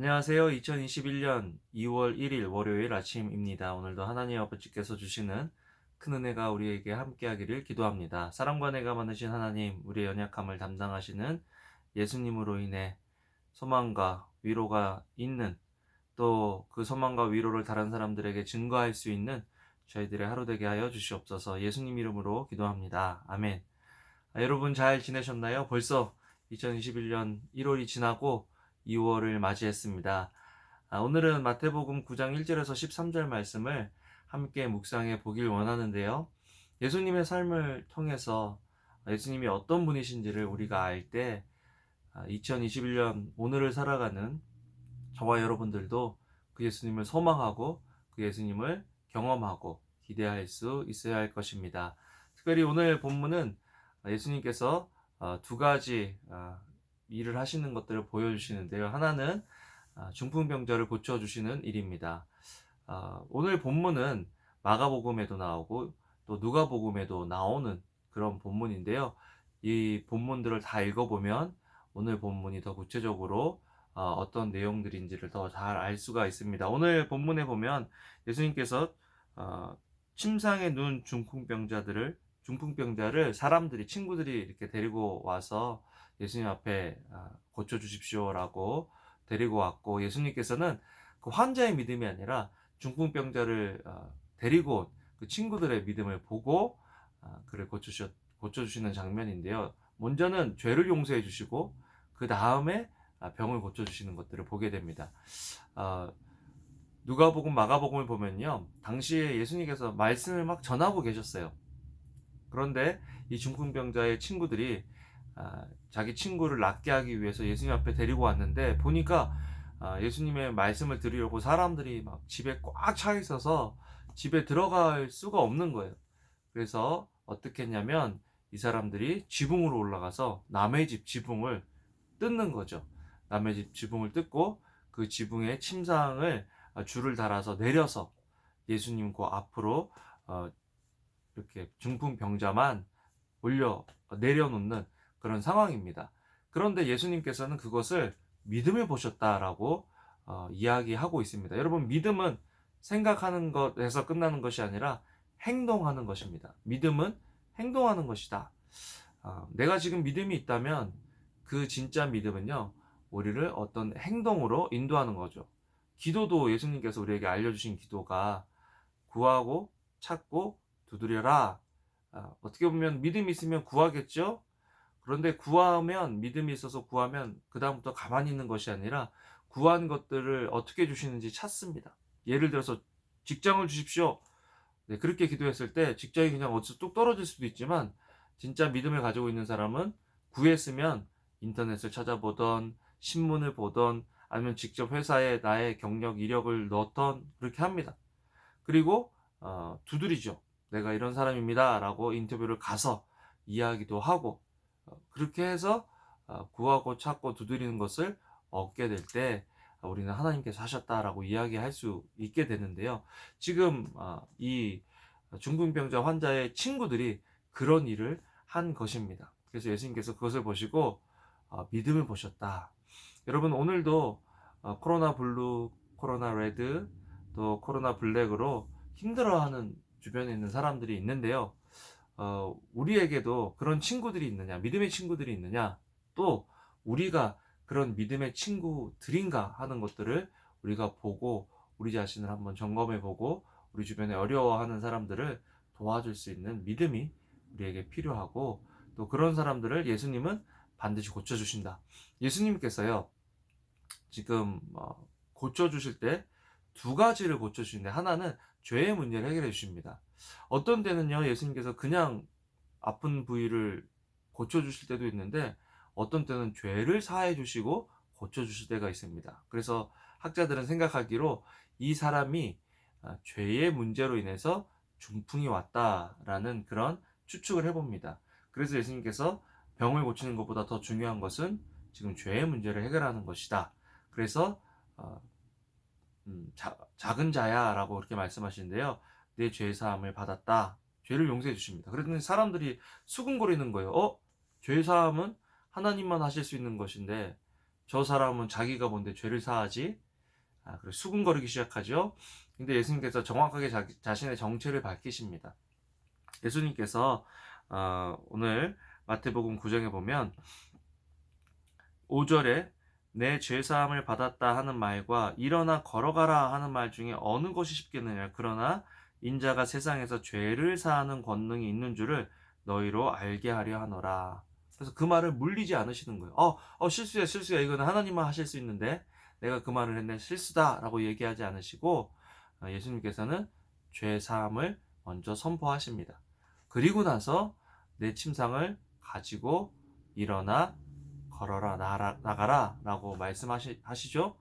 안녕하세요. 2021년 2월 1일 월요일 아침입니다. 오늘도 하나님 아버지께서 주시는 큰 은혜가 우리에게 함께하기를 기도합니다. 사랑과 은혜가 많으신 하나님, 우리의 연약함을 담당하시는 예수님으로 인해 소망과 위로가 있는, 또 그 소망과 위로를 다른 사람들에게 증거할 수 있는 저희들의 하루 되게 하여 주시옵소서. 예수님 이름으로 기도합니다. 아멘. 여러분 잘 지내셨나요? 벌써 2021년 1월이 지나고 2월을 맞이했습니다. 오늘은 마태복음 9장 1절에서 13절 말씀을 함께 묵상해 보길 원하는데요. 예수님의 삶을 통해서 예수님이 어떤 분이신지를 우리가 알 때 2021년 오늘을 살아가는 저와 여러분들도 그 예수님을 소망하고 그 예수님을 경험하고 기대할 수 있어야 할 것입니다. 특별히 오늘 본문은 예수님께서 두 가지 일을 하시는 것들을 보여주시는데요. 하나는 중풍병자를 고쳐주시는 일입니다. 오늘 본문은 마가복음에도 나오고 또 누가복음에도 나오는 그런 본문인데요. 이 본문들을 다 읽어보면 오늘 본문이 더 구체적으로 어떤 내용들인지를 더 잘 알 수가 있습니다. 오늘 본문에 보면 예수님께서 침상에 누운 중풍병자를 사람들이 친구들이 이렇게 데리고 와서 예수님 앞에 고쳐 주십시오라고 데리고 왔고, 예수님께서는 그 환자의 믿음이 아니라 중풍병자를 데리고 온 그 친구들의 믿음을 보고 그를 고쳐주시는 장면인데요. 먼저는 죄를 용서해 주시고 그 다음에 병을 고쳐주시는 것들을 보게 됩니다. 누가복음, 마가복음을 보면요, 당시에 예수님께서 말씀을 막 전하고 계셨어요. 그런데 이 중풍병자의 친구들이 자기 친구를 낫게 하기 위해서 예수님 앞에 데리고 왔는데, 보니까 예수님의 말씀을 들으려고 사람들이 막 집에 꽉 차 있어서 집에 들어갈 수가 없는 거예요. 그래서 어떻게 했냐면 이 사람들이 지붕으로 올라가서 남의 집 지붕을 뜯는 거죠. 남의 집 지붕을 뜯고 그 지붕에 침상을 줄을 달아서 내려서 예수님 그 앞으로 이렇게 중풍병자만 내려놓는 그런 상황입니다. 그런데 예수님께서는 그것을 믿음을 보셨다라고 이야기하고 있습니다. 여러분, 믿음은 생각하는 것에서 끝나는 것이 아니라 행동하는 것입니다. 믿음은 행동하는 것이다. 내가 지금 믿음이 있다면 그 진짜 믿음은요, 우리를 어떤 행동으로 인도하는 거죠. 기도도 예수님께서 우리에게 알려주신 기도가 구하고 찾고 두드려라. 어떻게 보면 믿음이 있으면 구하겠죠? 그런데 구하면, 믿음이 있어서 구하면 그 다음부터 가만히 있는 것이 아니라 구한 것들을 어떻게 주시는지 찾습니다. 예를 들어서 직장을 주십시오. 네, 그렇게 기도했을 때 직장이 그냥 어디서 뚝 떨어질 수도 있지만, 진짜 믿음을 가지고 있는 사람은 구했으면 인터넷을 찾아보던 신문을 보던 아니면 직접 회사에 나의 경력 이력을 넣던 그렇게 합니다. 그리고 두드리죠. 내가 이런 사람입니다 라고 인터뷰를 가서 이야기도 하고, 그렇게 해서 구하고 찾고 두드리는 것을 얻게 될 때 우리는 하나님께서 하셨다라고 이야기할 수 있게 되는데요. 지금 이 중풍병자 환자의 친구들이 그런 일을 한 것입니다. 그래서 예수님께서 그것을 보시고 믿음을 보셨다. 여러분, 오늘도 코로나 블루, 코로나 레드, 또 코로나 블랙으로 힘들어하는 주변에 있는 사람들이 있는데요. 우리에게도 그런 친구들이 있느냐, 믿음의 친구들이 있느냐, 또 우리가 그런 믿음의 친구들인가 하는 것들을 우리가 보고 우리 자신을 한번 점검해 보고 우리 주변에 어려워하는 사람들을 도와줄 수 있는 믿음이 우리에게 필요하고, 또 그런 사람들을 예수님은 반드시 고쳐주신다. 예수님께서요, 지금 고쳐주실 때 두 가지를 고쳐주시는데, 하나는 죄의 문제를 해결해 주십니다. 어떤 때는요, 예수님께서 그냥 아픈 부위를 고쳐주실 때도 있는데, 어떤 때는 죄를 사해 주시고 고쳐주실 때가 있습니다. 그래서 학자들은 생각하기로 이 사람이 죄의 문제로 인해서 중풍이 왔다라는 그런 추측을 해봅니다. 그래서 예수님께서 병을 고치는 것보다 더 중요한 것은 지금 죄의 문제를 해결하는 것이다. 그래서 작은 자야 라고 그렇게 말씀하시는데요, 내 죄 사함을 받았다, 죄를 용서해 주십니다. 그랬더니 사람들이 수군거리는 거예요. 죄 사함은 하나님만 하실 수 있는 것인데 저 사람은 자기가 뭔데 죄를 사하지? 그리고 수군거리기 시작하죠. 근데 예수님께서 정확하게 자신의 정체를 밝히십니다. 예수님께서 오늘 마태복음 9장에 보면 5절에 내 죄사함을 받았다 하는 말과 일어나 걸어가라 하는 말 중에 어느 것이 쉽겠느냐. 그러나 인자가 세상에서 죄를 사하는 권능이 있는 줄을 너희로 알게 하려 하노라. 그래서 그 말을 물리지 않으시는 거예요. 실수야. 이거는 하나님만 하실 수 있는데 내가 그 말을 했네. 실수다라고 얘기하지 않으시고 예수님께서는 죄사함을 먼저 선포하십니다. 그리고 나서 내 침상을 가지고 일어나 걸어라 나가라 라고 말씀하시죠.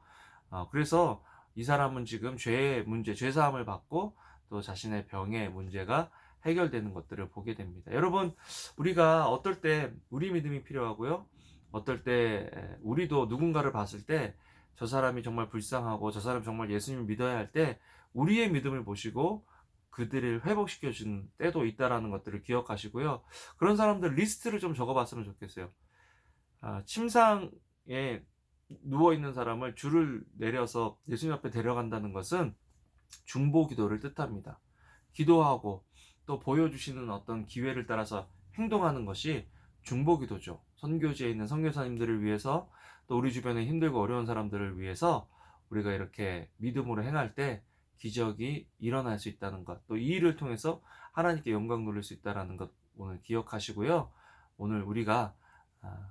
그래서 이 사람은 지금 죄의 문제, 죄사함을 받고 또 자신의 병의 문제가 해결되는 것들을 보게 됩니다. 여러분, 우리가 어떨 때 우리 믿음이 필요하고요. 어떨 때 우리도 누군가를 봤을 때 저 사람이 정말 불쌍하고 저 사람 정말 예수님을 믿어야 할 때 우리의 믿음을 보시고 그들을 회복시켜 주는 때도 있다라는 것들을 기억하시고요. 그런 사람들 리스트를 좀 적어봤으면 좋겠어요. 침상에 누워있는 사람을 줄을 내려서 예수님 앞에 데려간다는 것은 중보 기도를 뜻합니다. 기도하고 또 보여주시는 어떤 기회를 따라서 행동하는 것이 중보 기도죠. 선교지에 있는 선교사님들을 위해서 또 우리 주변에 힘들고 어려운 사람들을 위해서 우리가 이렇게 믿음으로 행할 때 기적이 일어날 수 있다는 것, 또 이 일을 통해서 하나님께 영광 돌릴 수 있다는 것 오늘 기억하시고요. 오늘 우리가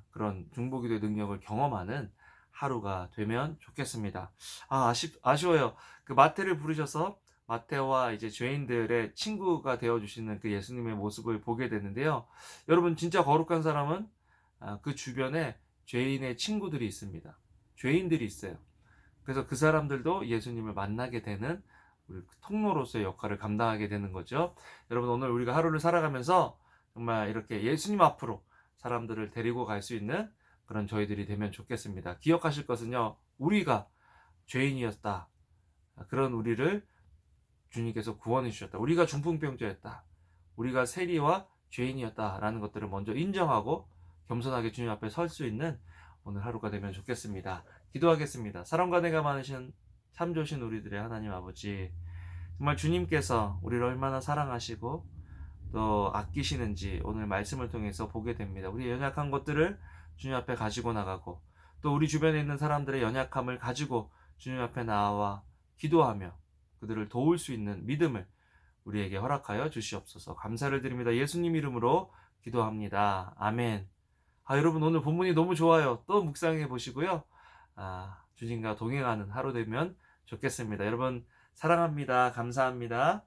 그런 중보기도의 능력을 경험하는 하루가 되면 좋겠습니다. 아쉬워요. 그 마태를 부르셔서 마태와 이제 죄인들의 친구가 되어주시는 그 예수님의 모습을 보게 되는데요. 여러분, 진짜 거룩한 사람은 그 주변에 죄인의 친구들이 있습니다. 죄인들이 있어요. 그래서 그 사람들도 예수님을 만나게 되는 우리 통로로서의 역할을 감당하게 되는 거죠. 여러분, 오늘 우리가 하루를 살아가면서 정말 이렇게 예수님 앞으로 사람들을 데리고 갈 수 있는 그런 저희들이 되면 좋겠습니다. 기억하실 것은요, 우리가 죄인이었다. 그런 우리를 주님께서 구원해 주셨다. 우리가 중풍병자였다. 우리가 세리와 죄인이었다라는 것들을 먼저 인정하고 겸손하게 주님 앞에 설 수 있는 오늘 하루가 되면 좋겠습니다. 기도하겠습니다. 사랑과 은혜가 많으신 참 좋으신 우리들의 하나님 아버지, 정말 주님께서 우리를 얼마나 사랑하시고 또 아끼시는지 오늘 말씀을 통해서 보게 됩니다. 우리의 연약한 것들을 주님 앞에 가지고 나가고 또 우리 주변에 있는 사람들의 연약함을 가지고 주님 앞에 나와 기도하며 그들을 도울 수 있는 믿음을 우리에게 허락하여 주시옵소서. 감사를 드립니다. 예수님 이름으로 기도합니다. 아멘. 여러분, 오늘 본문이 너무 좋아요. 또 묵상해 보시고요. 주님과 동행하는 하루 되면 좋겠습니다. 여러분, 사랑합니다. 감사합니다.